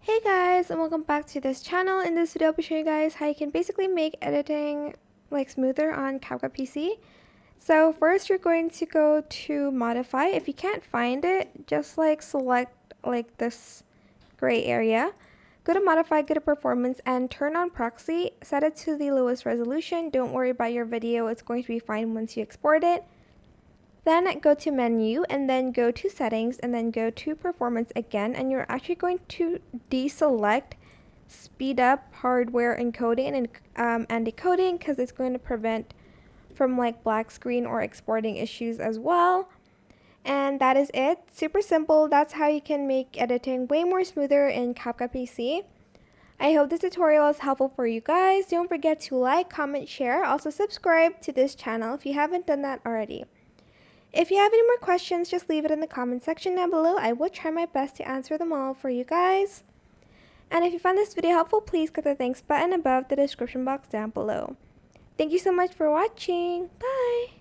Hey guys, and welcome back to this channel. In this video I'll be showing you guys how you can basically make editing smoother on CapCut PC. So first you're going to go to modify. If you can't find it, just select this gray area. Go to modify, go to performance, and turn on proxy. Set it to the lowest resolution. Don't worry about your video, it's going to be fine once you export it. Then go to menu and then go to settings and then go to performance again, and you're actually going to deselect speed up hardware encoding and decoding because it's going to prevent from black screen or exporting issues as well. And that is it. Super simple. That's how you can make editing way more smoother in CapCut PC. I hope this tutorial is helpful for you guys. Don't forget to like, comment, share. Also subscribe to this channel if you haven't done that already. If you have any more questions, just leave it in the comment section down below. I will try my best to answer them all for you guys. And if you found this video helpful, please click the thanks button above the description box down below. Thank you so much for watching. Bye!